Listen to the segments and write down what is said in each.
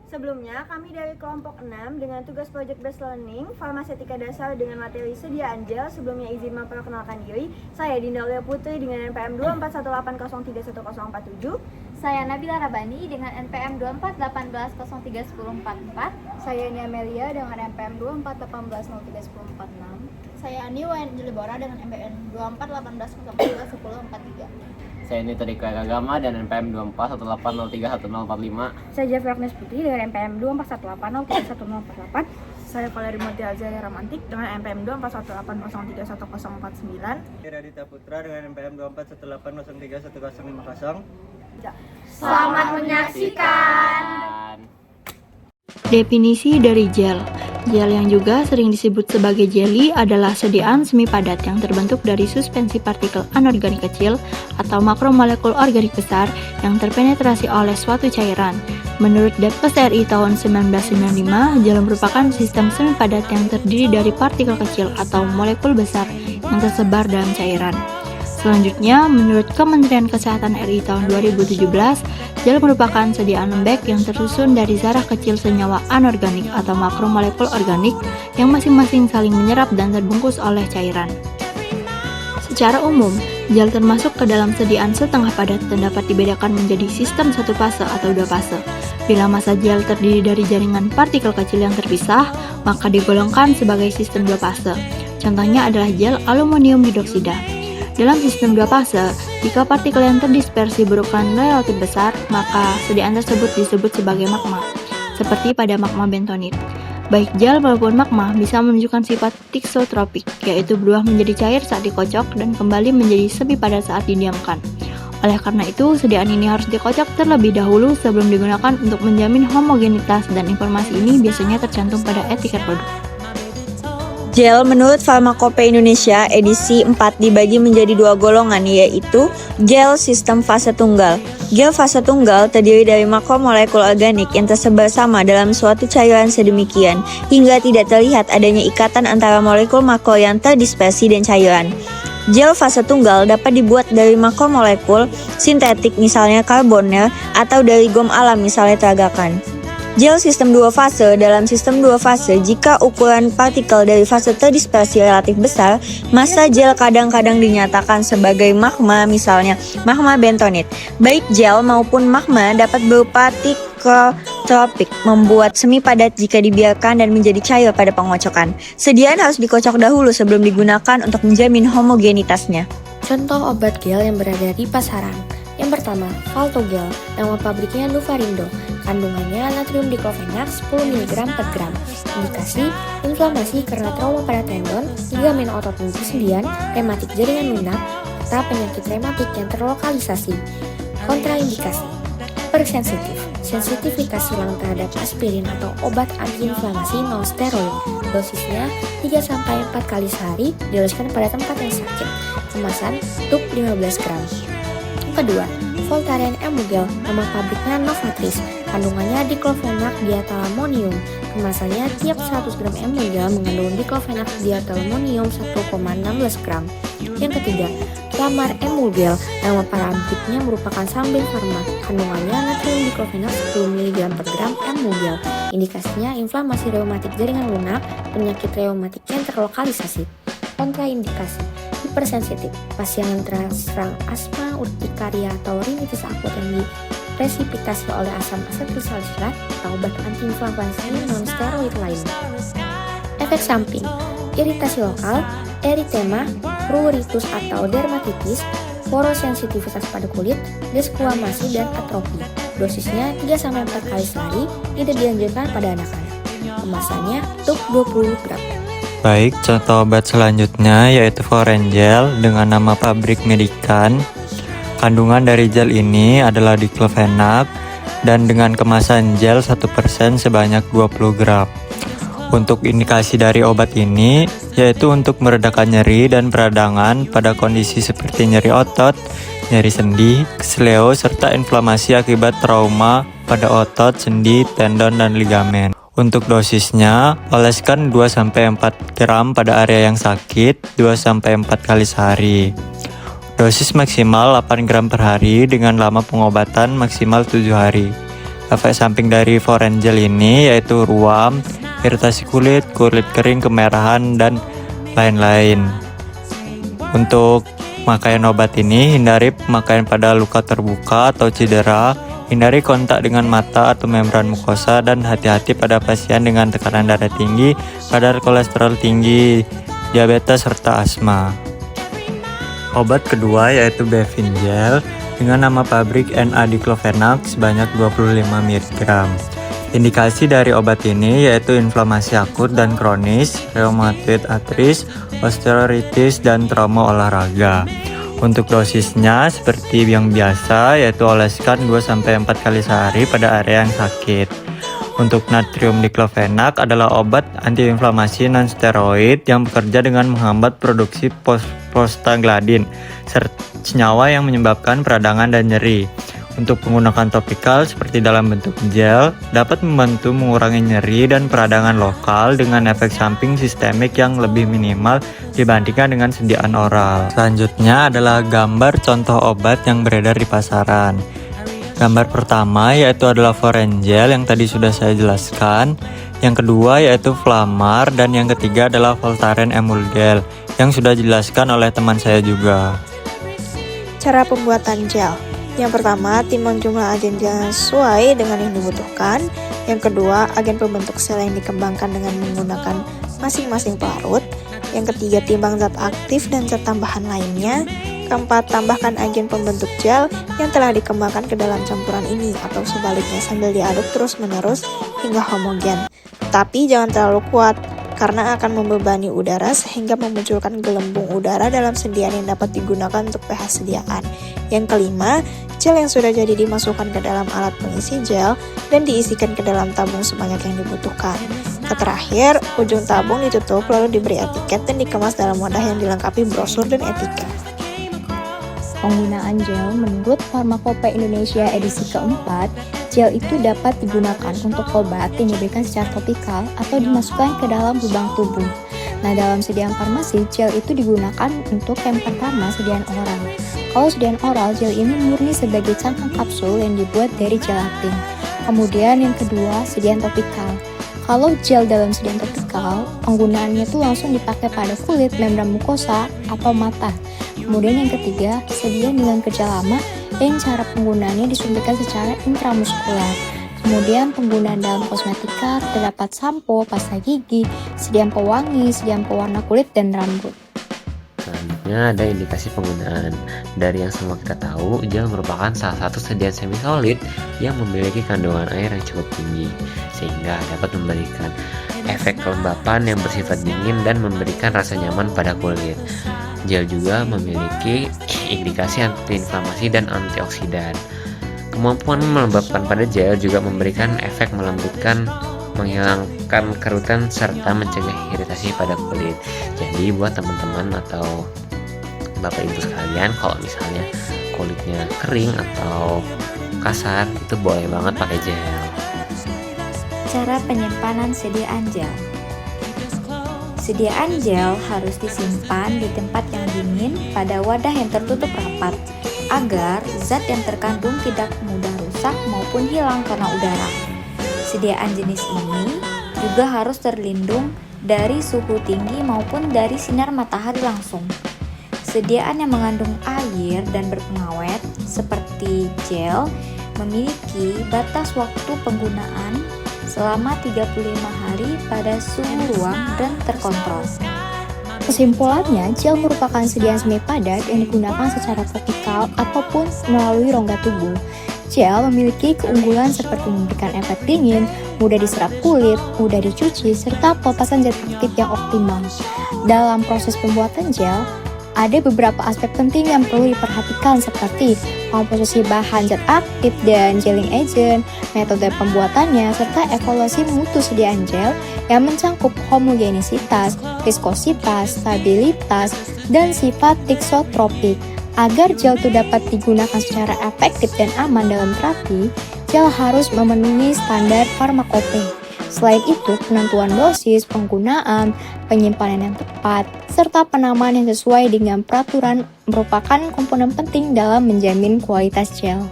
Sebelumnya, kami dari kelompok 6 dengan tugas Project Based Learning, Farmasetika Dasar dengan materi sediaan gel. Sebelumnya izin memperkenalkan diri, saya Dinda Aulia Putri dengan NPM 2418031047. Saya Nabila Rabani dengan NPM 2418031044. Saya Nia Amelia dengan NPM 2418031046. Saya Ani Wayan Jelibora dengan NPM 2418031043. Saya Nito Dika Agama dan NPM 2418031045. Saya Jafri Agnes Putri dengan NPM 2418031048. Saya Valeri Monti Azharia Ramantik dengan NPM 2418031049. Radita Putra dengan NPM 2418031050. Selamat menyaksikan. Definisi dari gel. Gel yang juga sering disebut sebagai jelly adalah sediaan semi padat yang terbentuk dari suspensi partikel anorganik kecil atau makromolekul organik besar yang terpenetrasi oleh suatu cairan. Menurut Depkes RI tahun 1995, gel merupakan sistem semi padat yang terdiri dari partikel kecil atau molekul besar yang tersebar dalam cairan. Selanjutnya, menurut Kementerian Kesehatan RI tahun 2017, gel merupakan sediaan lembek yang tersusun dari zarah kecil senyawa anorganik atau makromolekul organik yang masing-masing saling menyerap dan terbungkus oleh cairan. Secara umum, gel termasuk ke dalam sediaan setengah padat dan dapat dibedakan menjadi sistem satu fase atau dua fase. Bila massa gel terdiri dari jaringan partikel kecil yang terpisah, maka digolongkan sebagai sistem dua fase. Contohnya adalah gel aluminium hidroksida. Dalam sistem dua fase, jika partikel yang terdispersi berukuran relatif besar, maka sediaan tersebut disebut sebagai magma, seperti pada magma bentonit. Baik gel maupun magma bisa menunjukkan sifat thixotropik, yaitu berubah menjadi cair saat dikocok dan kembali menjadi semi padat saat didiamkan. Oleh karena itu, sediaan ini harus dikocok terlebih dahulu sebelum digunakan untuk menjamin homogenitas, dan informasi ini biasanya tercantum pada etiket produk. Gel menurut Farmakope Indonesia edisi 4 dibagi menjadi dua golongan, yaitu gel sistem fase tunggal. Gel fase tunggal terdiri dari makromolekul organik yang tersebar sama dalam suatu cairan sedemikian hingga tidak terlihat adanya ikatan antara molekul makro yang terdispersi dan cairan. Gel fase tunggal dapat dibuat dari makromolekul sintetik misalnya karbonil atau dari gom alam misalnya tragakan. Gel sistem dua fase. Dalam sistem dua fase, jika ukuran partikel dari fase terdispersi relatif besar, massa gel kadang-kadang dinyatakan sebagai magma, misalnya magma bentonit. Baik gel maupun magma dapat berupa thixotropik, membuat semi padat jika dibiarkan dan menjadi cair pada pengocokan. Sediaan harus dikocok dahulu sebelum digunakan untuk menjamin homogenitasnya. Contoh obat gel yang berada di pasaran. Yang pertama, Valtogel, nama pabriknya Nuvarindo. Kandungannya natrium diklofenak 10 mg per gram. Indikasi, inflamasi karena trauma pada tendon, ligamen otot persendian, rematik jaringan lunak, serta penyakit rematik yang terlokalisasi. Kontraindikasi, hipersensitif, sensitivitas hilang terhadap aspirin atau obat antiinflamasi non-steroid. Dosisnya 3-4 kali sehari, dioleskan pada tempat yang sakit. Kemasan tuk 15 gram. Kedua, Voltaren Emulgel, nama pabriknya Novartis. Kandungannya diklofenak dietalamonium. Kemasannya tiap 100 gram Emulgel mengandung diklofenak dietalamonium 1,16 gram. Yang ketiga, Lamar Emulgel, nama pabriknya merupakan Sambil Pharma. Kandungannya natrium diklofenak 10 mg per gram Emulgel. Indikasinya inflamasi reumatik jaringan lunak, penyakit reumatik yang terlokalisasi. Kontraindikasi, hipersensitif, pasien yang terserang asma, urtikaria atau rinitis akut yang dipresipitasi oleh asam asetilsalicilate atau obat antiinflamasi non-steroid lain. Efek samping, iritasi lokal, eritema, pruritus atau dermatitis, forosensitivitas pada kulit, desquamasi dan atrofi. Dosisnya 3-4 kali sehari, tidak dianjurkan pada anak-anak. Kemasannya tuk 20 gram. Baik, contoh obat selanjutnya yaitu Forengel dengan nama pabrik Medican. Kandungan dari gel ini adalah diklofenak dan dengan kemasan gel 1% sebanyak 20 gram. Untuk indikasi dari obat ini yaitu untuk meredakan nyeri dan peradangan pada kondisi seperti nyeri otot, nyeri sendi, kesleo, serta inflamasi akibat trauma pada otot, sendi, tendon, dan ligamen. Untuk dosisnya, oleskan 2-4 gram pada area yang sakit 2-4 kali sehari. Dosis maksimal 8 gram per hari dengan lama pengobatan maksimal 7 hari. Efek samping dari Foreign Gel ini yaitu ruam, iritasi kulit, kulit kering, kemerahan, dan lain-lain. Untuk pemakaian obat ini, hindari pemakaian pada luka terbuka atau cedera, hindari kontak dengan mata atau membran mukosa, dan hati-hati pada pasien dengan tekanan darah tinggi, kadar kolesterol tinggi, diabetes, serta asma. Obat kedua yaitu Bevin Gel dengan nama pabrik NA-diclofenac sebanyak 25 mg. Indikasi dari obat ini yaitu inflamasi akut dan kronis, rheumatoid arthritis, osteoartritis, dan trauma olahraga. Untuk dosisnya seperti yang biasa yaitu oleskan 2-4 kali sehari pada area yang sakit. Untuk natrium diclofenac adalah obat antiinflamasi non-steroid yang bekerja dengan menghambat produksi prostaglandin, senyawa yang menyebabkan peradangan dan nyeri. Untuk penggunaan topikal seperti dalam bentuk gel, dapat membantu mengurangi nyeri dan peradangan lokal dengan efek samping sistemik yang lebih minimal dibandingkan dengan sediaan oral. Selanjutnya adalah gambar contoh obat yang beredar di pasaran. Gambar pertama yaitu adalah Foreign Gel yang tadi sudah saya jelaskan. Yang kedua yaitu Flamar, dan yang ketiga adalah Voltaren Emulgel yang sudah dijelaskan oleh teman saya juga. Cara pembuatan gel. Yang pertama, timbang jumlah agen gel yang sesuai dengan yang dibutuhkan. Yang kedua, agen pembentuk sel yang dikembangkan dengan menggunakan masing-masing pelarut. Yang ketiga, timbang zat aktif dan zat tambahan lainnya. Keempat, tambahkan agen pembentuk gel yang telah dikembangkan ke dalam campuran ini atau sebaliknya sambil diaduk terus-menerus hingga homogen. Tapi jangan terlalu kuat karena akan membebani udara sehingga memunculkan gelembung udara dalam sediaan yang dapat digunakan untuk pH sediaan. Yang kelima, gel yang sudah jadi dimasukkan ke dalam alat pengisi gel dan diisikan ke dalam tabung sebanyak yang dibutuhkan. Terakhir, ujung tabung ditutup lalu diberi etiket dan dikemas dalam wadah yang dilengkapi brosur dan etiket. Penggunaan gel menurut Farmakope Indonesia edisi keempat, gel itu dapat digunakan untuk obat yang diberikan secara topikal atau dimasukkan ke dalam lubang tubuh. Nah, dalam sediaan farmasi, gel itu digunakan untuk yang pertama sediaan oral. Kalau sediaan oral, gel ini murni sebagai cangkang kapsul yang dibuat dari gelatin. Kemudian yang kedua, sediaan topikal. Kalau gel dalam sediaan topikal, penggunaannya itu langsung dipakai pada kulit, membran mukosa, atau mata. Kemudian yang ketiga, sediaan dengan kerja lama yang cara penggunaannya disuntikan secara intramuskular. Kemudian penggunaan dalam kosmetika terdapat sampo, pasta gigi, sediaan pewangi, sediaan pewarna kulit dan rambut. Selanjutnya ada indikasi penggunaan. Dari yang semua kita tahu, gel merupakan salah satu sediaan semi-solid yang memiliki kandungan air yang cukup tinggi, sehingga dapat memberikan efek kelembapan yang bersifat dingin dan memberikan rasa nyaman pada kulit. Gel juga memiliki indikasi antiinflamasi dan antioksidan. Kemampuan melembabkan pada gel juga memberikan efek melembutkan, menghilangkan kerutan, serta mencegah iritasi pada kulit. Jadi buat teman-teman atau bapak ibu sekalian, kalau misalnya kulitnya kering atau kasar, itu boleh banget pakai gel. Cara penyimpanan sediaan gel. Sediaan gel harus disimpan di tempat yang dingin pada wadah yang tertutup rapat agar zat yang terkandung tidak mudah rusak maupun hilang karena udara. Sediaan jenis ini juga harus terlindung dari suhu tinggi maupun dari sinar matahari langsung. Sediaan yang mengandung air dan berpengawet seperti gel memiliki batas waktu penggunaan selama 35 hari pada suhu ruang dan terkontrol. Kesimpulannya, gel merupakan sediaan semi padat yang digunakan secara topikal ataupun melalui rongga tubuh. Gel memiliki keunggulan seperti memberikan efek dingin, mudah diserap kulit, mudah dicuci, serta pelepasan zat aktif yang optimal. Dalam proses pembuatan gel, ada beberapa aspek penting yang perlu diperhatikan seperti komposisi bahan zat aktif dan gelling agent, metode pembuatannya, serta evaluasi mutu sediaan gel yang mencakup homogenisitas, viskositas, stabilitas, dan sifat tiksotropik. Agar gel itu dapat digunakan secara efektif dan aman dalam terapi, gel harus memenuhi standar farmakope. Selain itu, penentuan dosis, penggunaan, penyimpanan yang tepat, serta penamaan yang sesuai dengan peraturan merupakan komponen penting dalam menjamin kualitas gel.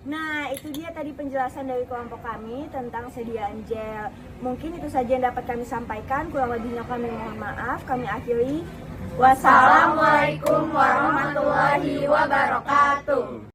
Nah, itu dia tadi penjelasan dari kelompok kami tentang sediaan gel. Mungkin itu saja yang dapat kami sampaikan. Kurang lebihnya kami mohon maaf. Kami akhiri. Wassalamualaikum warahmatullahi wabarakatuh.